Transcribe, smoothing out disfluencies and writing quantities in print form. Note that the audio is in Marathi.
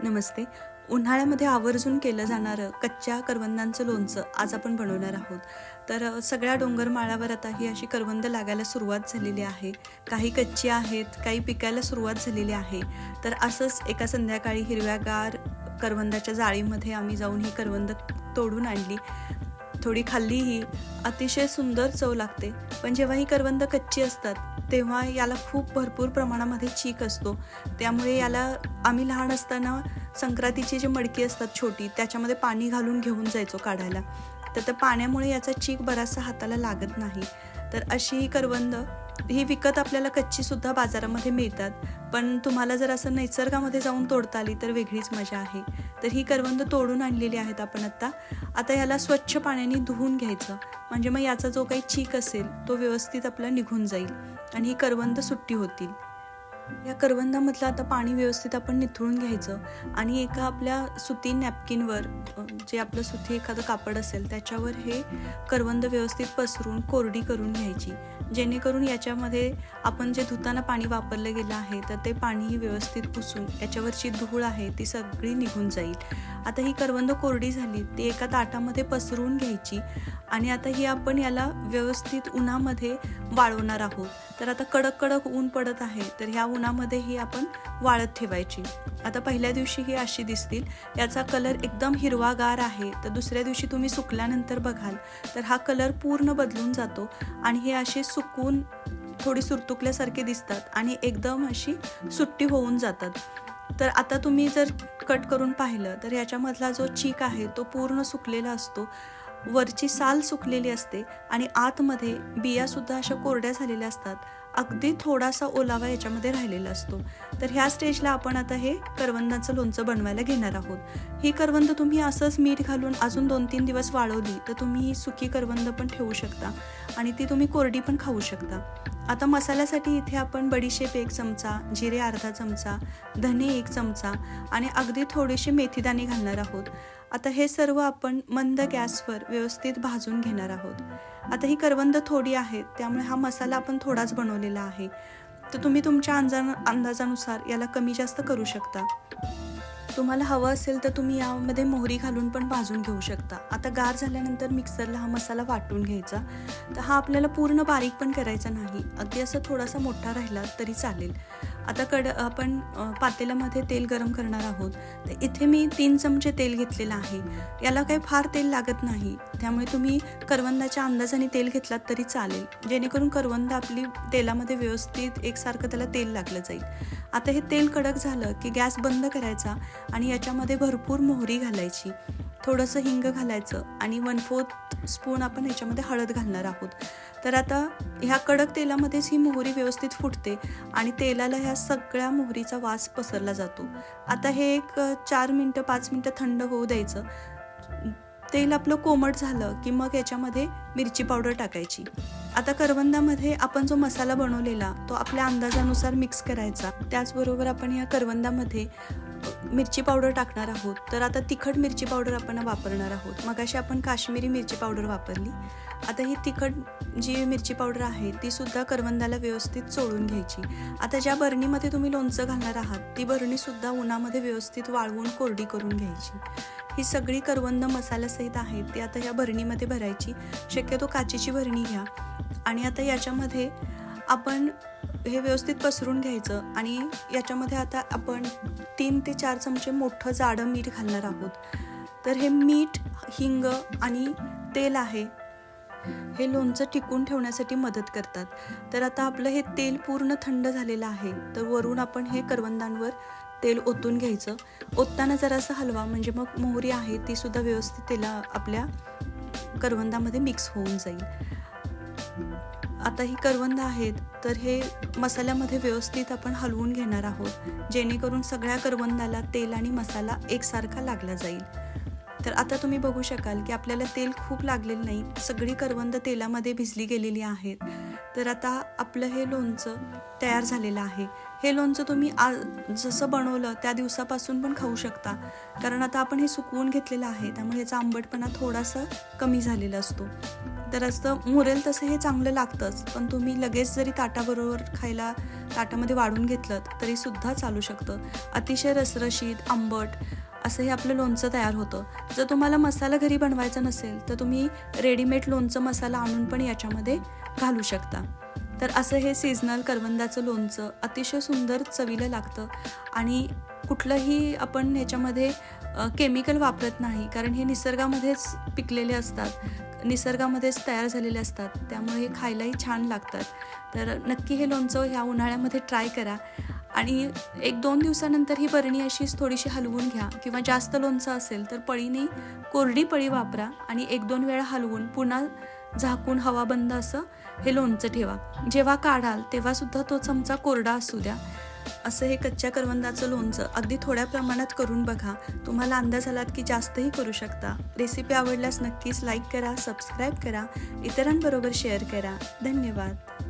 नमस्ते. उन्हाळ्यामध्ये आवर्जून केलं जाणारं कच्च्या करवंदांचं लोणचं आज आपण बनवणार आहोत. तर सगळ्या डोंगरमाळावर आता ही अशी करवंद लागायला सुरुवात झालेली आहे. काही कच्ची आहेत, काही पिकायला सुरुवात झालेली आहे. तर असंच एका संध्याकाळी हिरव्यागार करवंदाच्या जाळीमध्ये आम्ही जाऊन ही करवंद तोडून आणली. थोडी खाल्ली ही अतिशय सुंदर चव लागते. पण जेव्हा ही करवंद कच्ची असतात तेव्हा याला खूप भरपूर प्रमाणामध्ये चीक असतो. त्यामुळे याला आम्ही लहान असताना संक्रांतीची जी मडकी असतात छोटी, त्याच्यामध्ये पाणी घालून घेऊन जायचो काढायला. तर त्या पाण्यामुळे याचा चीक बराचसा हाताला लागत नाही. तर अशी ही करवंद ही विकत आपल्याला कच्चीसुद्धा बाजारामध्ये मिळतात. पण तुम्हाला जर असं निसर्गामध्ये जाऊन तोडता आली तर वेगळीच मजा आहे. तर ही करवंद तोडून आणलेली आहेत आपण आता याला स्वच्छ पाण्याने धुवून घ्यायचं. म्हणजे मग याचा जो काही चीक असेल तो व्यवस्थित आपला निघून जाईल आणि ही करवंद सुट्टी होतील. या करवंदामधलं आता पाणी व्यवस्थित आपण निथळून घ्यायचं आणि एका आपल्या सुती नॅपकिनवर, जे आपलं सुती एखादं कापड असेल त्याच्यावर हे करवंद व्यवस्थित पसरून कोरडी करून घ्यायची. जेणेकरून याच्यामध्ये आपण जे धुताना पाणी वापरलं गेलं आहे तर ते पाणी व्यवस्थित पुसून याच्यावरची धूळ आहे ती सगळी निघून जाईल. आता ही करवंद कोरडी झाली ती एका ताटामध्ये पसरून घ्यायची आणि आता ही आपण याला व्यवस्थित उन्हामध्ये वाळवणार आहोत. तर आता कडक कडक ऊन पडत आहे, तर ह्या उन्हामध्ये ही आपण वाळत ठेवायची. आता पहिल्या दिवशी ही अशी दिसतील, याचा कलर एकदम हिरवागार आहे. तर दुसऱ्या दिवशी तुम्ही सुकल्यानंतर बघाल तर हा कलर पूर्ण बदलून जातो आणि हे असे सुकून थोडी सुरतुकल्यासारखे दिसतात आणि एकदम अशी सुट्टी होऊन जातात. तर आता तुम्ही जर कट करून पाहिलं तर याच्यामधला जो चीक आहे तो पूर्ण सुकलेला असतो. वरची साल सुकलेली असते आणि आतमध्ये बियासुद्धा अशा कोरड्या झालेल्या असतात. अगदी थोडासा ओलावा याच्यामध्ये राहिलेला असतो. तर ह्या स्टेजला आपण आता हे करवंदाचं लोणचं बनवायला घेणार आहोत. ही करवंद तुम्ही असंच मीठ घालून अजून 2-3 दिवस वाळवली तर तुम्ही ही सुकी करवंद पण ठेवू शकता आणि ती तुम्ही कोरडी पण खाऊ शकता. आता मसाल्यासाठी इथे आपण बडीशेप 1 चमचा, जिरे अर्धा चमचा, धने 1 चमचा आणि अगदी थोडेसे मेथीदाणे घालणार आहोत. आता हे सर्व आपण मंद गॅसवर व्यवस्थित भाजून घेणार आहोत. आता ही करवंद थोडी आहेत त्यामुळे हा मसाला आपण थोडाच बनवलेला आहे. तर तुम्ही तुमच्या अंदाजानुसार याला कमी जास्त करू शकता. तुम्हाला हवं असेल तर तुम्ही यामध्ये मोहरी घालून पण भाजून घेऊ शकता. आता गार झाल्यानंतर मिक्सरला हा मसाला वाटून घ्यायचा. तर हा आपल्याला पूर्ण बारीक पण करायचा नाही, अगदी असं थोडासा मोठा राहिला तरी चालेल. आता आपण पातेल्यामध्ये तेल गरम करणार आहोत. तर इथे मी 3 चमचे तेल घेतलेलं आहे. याला काही फार तेल लागत नाही, त्यामुळे तुम्ही करवंदाच्या अंदाजाने तेल घेतलात तरी चालेल, जेणेकरून करवंद आपली तेलामध्ये व्यवस्थित एकसारखं त्याला तेल लागलं जाईल. आता हे तेल कडक झालं की गॅस बंद करायचा आणि याच्यामध्ये भरपूर मोहरी घालायची, थोडंसं हिंग घालायचं आणि 1/4 स्पून आपण याच्यामध्ये हळद घालणार आहोत. तर आता ह्या कडक तेलामध्येच ही मोहरी व्यवस्थित फुटते आणि तेलाला ह्या सगळ्या मोहरीचा वास पसरला जातो. आता हे एक 4 मिनटं 5 मिनटं थंड होऊ द्यायचं. तेल आपलं कोमट झालं की मग याच्यामध्ये मिरची पावडर टाकायची. आता करवंदामध्ये आपण जो मसाला बनवलेला तो आपल्या अंदाजानुसार मिक्स करायचा. त्याचबरोबर आपण या करवंदामध्ये मिरची पावडर टाकणार आहोत. तर आता तिखट मिरची पावडर आपण वापरणार आहोत. मगाशी आपण काश्मीरी मिरची पावडर वापरली. आता ही तिखट जी मिरची पावडर आहे ती सुद्धा करवंदाला व्यवस्थित चोळून घ्यायची. आता ज्या बरणीमध्ये तुम्ही लोणचं घालणार आहात ती बरणीसुद्धा उन्हामध्ये व्यवस्थित वाळवून कोरडी करून घ्यायची. ही सगळी करवंद मसाल्यासहित आहेत ती आता ह्या भरणीमध्ये भरायची. शक्यतो काचेची भरणी घ्या आणि आता याच्यामध्ये आपण हे व्यवस्थित पसरून घ्यायचं आणि याच्यामध्ये आता आपण 3 ते 4 चमचे मोठं जाडं मीठ घालणार आहोत. तर हे मीठ, हिंग आणि तेल आहे हे लोणचं टिकून ठेवण्यासाठी मदत करतात. तर आता आपलं हे तेल पूर्ण थंड झालेलं आहे. तर वरून आपण हे करवंदांवर तेल ओतून घ्यायचं. ओतताना जरासं हलवा, म्हणजे मग मोहरी आहे ती सुद्धा व्यवस्थित तेला आपल्या करवंदामध्ये मिक्स होऊन जाईल. आता ही करवंद आहेत तर हे मसाल्यामध्ये व्यवस्थित आपण हलवून घेणार आहोत, जेणेकरून सगळ्या करवंदाला तेल आणि मसाला एकसारखा लागला जाईल. तर आता तुम्ही बघू शकाल की आपल्याला तेल खूप लागलेलं नाही, सगळी करवंद तेलामध्ये भिजली गेलेली आहेत. तर आता आपलं हे लोणचं तयार झालेलं आहे. हे लोणचं तुम्ही जसं बनवलं त्या दिवसापासून पण खाऊ शकता, कारण आता आपण हे सुकवून घेतलेलं आहे, त्यामुळे याचा आंबटपणा थोडासा कमी झालेला असतो. तर असं मुरेल तसं हे चांगलं लागतंच, पण तुम्ही लगेच जरी ताटाबरोबर खायला ताटामध्ये वाढून घेतलं तरी सुद्धा चालू शकतं. अतिशय रसरशीत आंबट असं हे आपलं लोणचं तयार होतं. जर तुम्हाला मसाला घरी बनवायचा नसेल तर तुम्ही रेडीमेड लोणचं मसाला आणून पण याच्यामध्ये घालू शकता. तर असं हे सीझनल करवंदाचं लोणचं अतिशय सुंदर चवीला लागतं आणि कुठलंही आपण ह्याच्यामध्ये केमिकल वापरत नाही, कारण हे निसर्गामध्येच पिकलेले असतात, निसर्गामध्येच तयार झालेले असतात, त्यामुळे हे खायलाही छान लागतात. तर नक्की हे लोणचं ह्या उन्हाळ्यामध्ये ट्राय करा आणि 1-2 दिवसानंतर ही बरणी अशीच थोडीशी हलवून घ्या, किंवा जास्त लोणचं असेल तर पळीने कोरडी पळी वापरा आणि 1-2 वेळा हलवून पुन्हा झाकून हवाबंद असं हे लोणचं ठेवा. जेव्हा काढाल तेव्हा सुद्धा तो चमचा कोरडा असू द्या. असं हे कच्च्या करवंदाचं लोणचं अगदी थोड्या प्रमाणात करून बघा. तुम्हाला अंदाज आलात की जास्तही करू शकता. रेसिपी आवडल्यास नक्कीच लाईक करा, सबस्क्राईब करा, इतरांबरोबर शेअर करा. धन्यवाद.